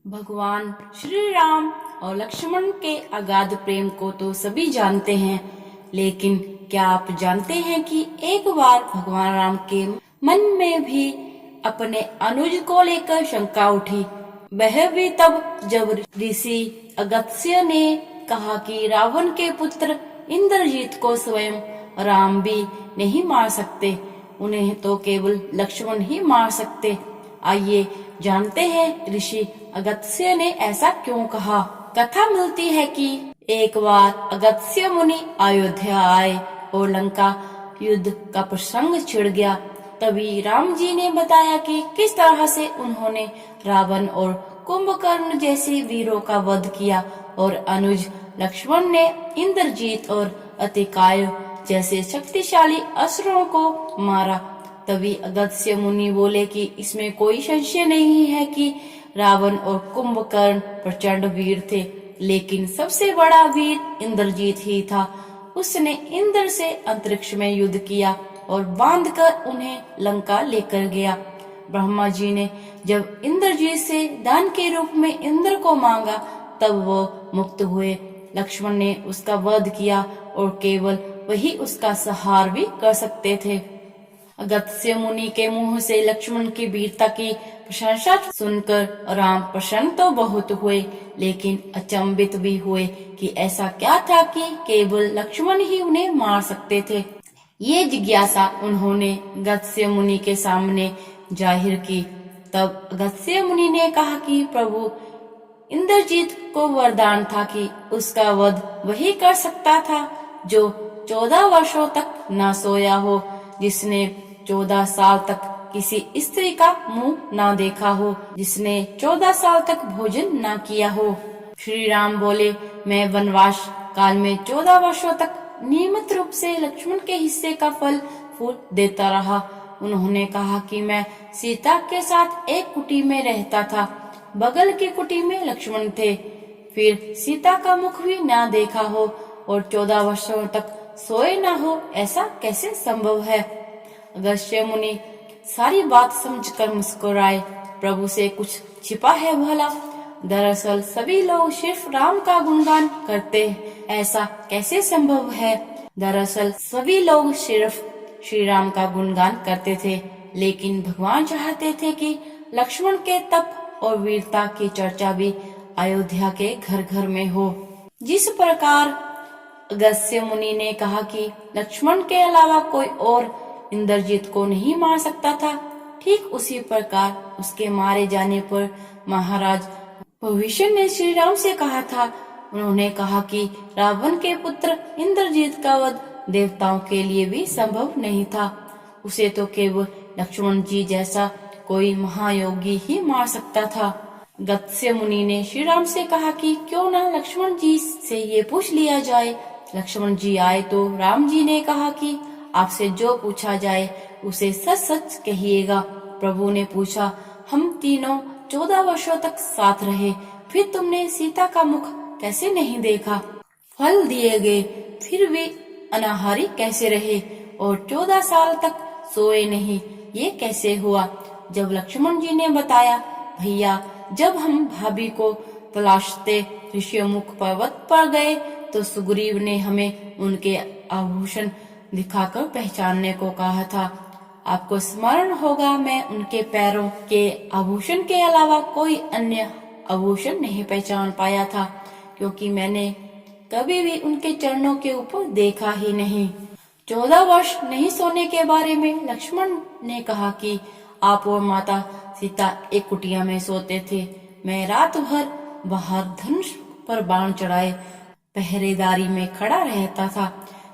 भगवान श्री राम और लक्ष्मण के अगाध प्रेम को तो सभी जानते हैं, लेकिन क्या आप जानते हैं कि एक बार भगवान राम के मन में भी अपने अनुज को लेकर शंका उठी। वह भी तब जब ऋषि अगस्त्य ने कहा कि रावण के पुत्र इंद्रजीत को स्वयं राम भी नहीं मार सकते, उन्हें तो केवल लक्ष्मण ही मार सकते। आइए जानते हैं ऋषि अगस्त्य ने ऐसा क्यों कहा। कथा मिलती है कि एक बार अगस्त्य मुनि अयोध्या आए और लंका युद्ध का प्रसंग छिड़ गया। तभी राम जी ने बताया कि किस तरह से उन्होंने रावण और कुंभकर्ण जैसे वीरों का वध किया और अनुज लक्ष्मण ने इंद्रजीत और अतिकाय जैसे शक्तिशाली असुरों को मारा। तभी अगस्त्य मुनि बोले कि इसमें कोई संशय नहीं है कि रावण और कुंभकर्ण प्रचंड वीर थे, लेकिन सबसे बड़ा वीर इंद्रजीत ही था। उसने इंद्र से अंतरिक्ष में युद्ध किया और बांधकर उन्हें लंका लेकर गया। ब्रह्मा जी ने जब इंद्रजीत से दान के रूप में इंद्र को मांगा, तब वो मुक्त हुए। लक्ष्मण ने उसका वध किया और केवल वही उसका संहार भी कर सकते थे। अगस्त्य मुनि के मुंह से लक्ष्मण की वीरता की प्रशंसा सुनकर राम प्रसन्न तो बहुत हुए, लेकिन अचंभित भी हुए कि ऐसा क्या था कि केवल लक्ष्मण ही उन्हें मार सकते थे। ये जिज्ञासा उन्होंने अगस्त्य मुनि के सामने जाहिर की। तब अगस्त्य मुनि ने कहा कि प्रभु, इंद्रजीत को वरदान था कि उसका वध वही कर सकता था जो 14 वर्षों तक न सोया हो, जिसने 14 साल तक किसी स्त्री का मुंह न देखा हो, जिसने 14 साल तक भोजन न किया हो। श्री राम बोले, मैं वनवास काल में 14 वर्षों तक नियमित रूप से लक्ष्मण के हिस्से का फल फूल देता रहा। उन्होंने कहा कि मैं सीता के साथ एक कुटी में रहता था, बगल की कुटी में लक्ष्मण थे, फिर सीता का मुख भी न देखा हो और 14 वर्षों तक सोए न हो, ऐसा कैसे संभव है। अगस्त्य मुनि सारी बात समझकर मुस्कुराए। प्रभु से कुछ छिपा है भला? दरअसल सभी लोग सिर्फ राम का गुणगान करते, ऐसा कैसे संभव है? दरअसल सभी लोग सिर्फ श्री राम का गुणगान करते थे, लेकिन भगवान चाहते थे कि लक्ष्मण के तप और वीरता की चर्चा भी अयोध्या के घर घर में हो। जिस प्रकार अगस्त्य मुनि ने कहा कि लक्ष्मण के अलावा कोई और इंद्रजीत को नहीं मार सकता था, ठीक उसी प्रकार उसके मारे जाने पर महाराज विभीषण ने श्री राम से कहा था। उन्होंने कहा कि रावण के पुत्र इंद्रजीत का वध देवताओं के लिए भी संभव नहीं था, उसे तो केवल लक्ष्मण जी जैसा कोई महायोगी ही मार सकता था। अगस्त्य मुनि ने श्री राम से कहा कि क्यों न लक्ष्मण जी से ये पूछ लिया जाए। लक्ष्मण जी आए तो राम जी ने कहा कि आपसे जो पूछा जाए उसे सच सच कहिएगा। प्रभु ने पूछा, हम तीनों 14 वर्षों तक साथ रहे, फिर तुमने सीता का मुख कैसे नहीं देखा? फल दिए गए फिर भी अनाहारी कैसे रहे और 14 साल तक सोए नहीं, ये कैसे हुआ? जब लक्ष्मण जी ने बताया, भैया, जब हम भाभी को तलाशते ऋषिमुख पर्वत पर गए तो सुग्रीव ने हमें उनके आभूषण दिखाकर पहचानने को कहा था। आपको स्मरण होगा, मैं उनके पैरों के आभूषण के अलावा कोई अन्य आभूषण नहीं पहचान पाया था, क्योंकि मैंने कभी भी उनके चरणों के ऊपर देखा ही नहीं। 14 वर्ष नहीं सोने के बारे में लक्ष्मण ने कहा कि आप और माता सीता एक कुटिया में सोते थे। मैं रात भर बाहर धनुष पर बाण चढ़ाए पहरेदारी में खड़ा रहता था।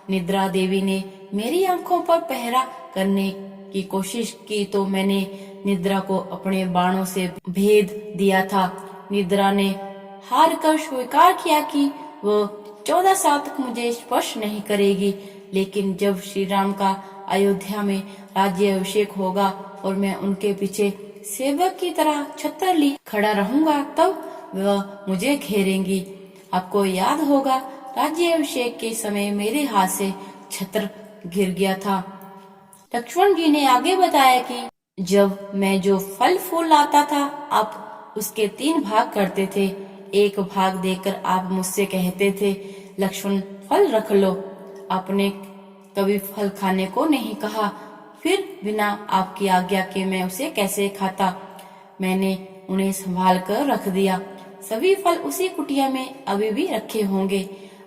निद्रा देवी ने मेरी आंखों पर पहरा करने की कोशिश की तो मैंने निद्रा को अपने बाणों से भेद दिया था। निद्रा ने हार कर स्वीकार किया कि वो 14 साल तक मुझे स्पर्श नहीं करेगी, लेकिन जब श्री राम का अयोध्या में राज्य अभिषेक होगा और मैं उनके पीछे सेवक की तरह छत्र ली खड़ा रहूंगा, तब वह मुझे घेरेंगी। आपको याद होगा, राज्य अभिषेक के समय मेरे हाथ से छत्र गिर गया था। लक्ष्मण जी ने आगे बताया कि जब मैं जो फल फूल लाता था, आप उसके 3 भाग करते थे। एक भाग देकर आप मुझसे कहते थे, लक्ष्मण फल रख लो। आपने कभी फल खाने को नहीं कहा, फिर बिना आपकी आज्ञा के मैं उसे कैसे खाता। मैंने उन्हें संभाल कर रख दिया। सभी फल उसी कुटिया में अभी भी रखे होंगे।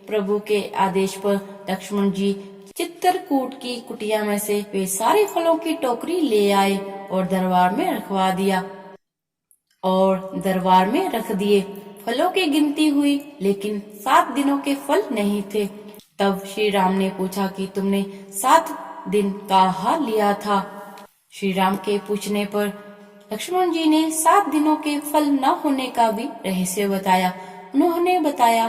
प्रभु के आदेश पर लक्ष्मण जी चित्रकूट की कुटिया में से वे सारे फलों की टोकरी ले आए और दरबार में रखवा दिया और दरबार में रख दिए। फलों की गिनती हुई, लेकिन 7 दिनों के फल नहीं थे। तब श्री राम ने पूछा कि तुमने 7 दिन कहाँ लिया था। श्री राम के पूछने पर लक्ष्मण जी ने 7 दिनों के फल न होने का भी रहस्य बताया। उन्होंने बताया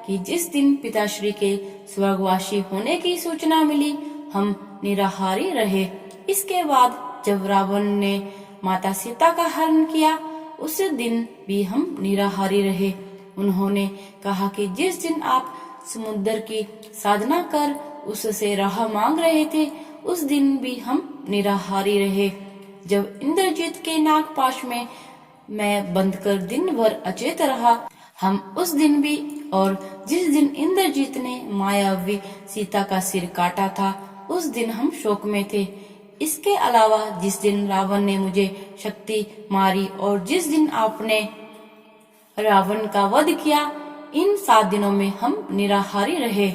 कि जिस दिन पिताश्री के स्वर्गवासी होने की सूचना मिली, हम निराहारी रहे। इसके बाद जब रावण ने माता सीता का हरण किया, उस दिन भी हम निराहारी रहे। उन्होंने कहा कि जिस दिन आप समुद्र की साधना कर उससे राह मांग रहे थे, उस दिन भी हम निराहारी रहे। जब इंद्रजीत के नागपाश में मैं बंद कर दिन भर अचेत रहा, हम उस दिन भी, और जिस दिन इंद्रजीत ने मायावी सीता का सिर काटा था, उस दिन हम शोक में थे। इसके अलावा जिस दिन रावण ने मुझे शक्ति मारी और जिस दिन आपने रावण का वध किया, इन 7 दिनों में हम निराहारी रहे।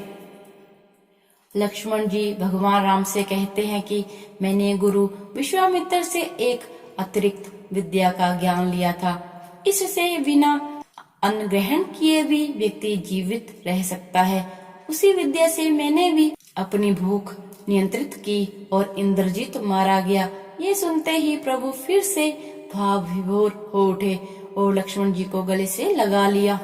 लक्ष्मण जी भगवान राम से कहते हैं कि मैंने गुरु विश्वामित्र से एक अतिरिक्त विद्या का ज्ञान लिया था। इससे बिना अन्न ग्रहण किए भी व्यक्ति जीवित रह सकता है। उसी विद्या से मैंने भी अपनी भूख नियंत्रित की और इंद्रजीत मारा गया। ये सुनते ही प्रभु फिर से भाव विभोर हो उठे और लक्ष्मण जी को गले से लगा लिया।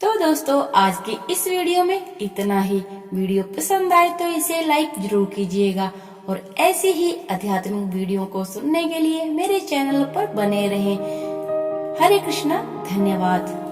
तो दोस्तों, आज की इस वीडियो में इतना ही। वीडियो पसंद आए तो इसे लाइक जरूर कीजिएगा और ऐसे ही आध्यात्मिक वीडियो को सुनने के लिए मेरे चैनल पर बने रहें। हरे कृष्णा, धन्यवाद।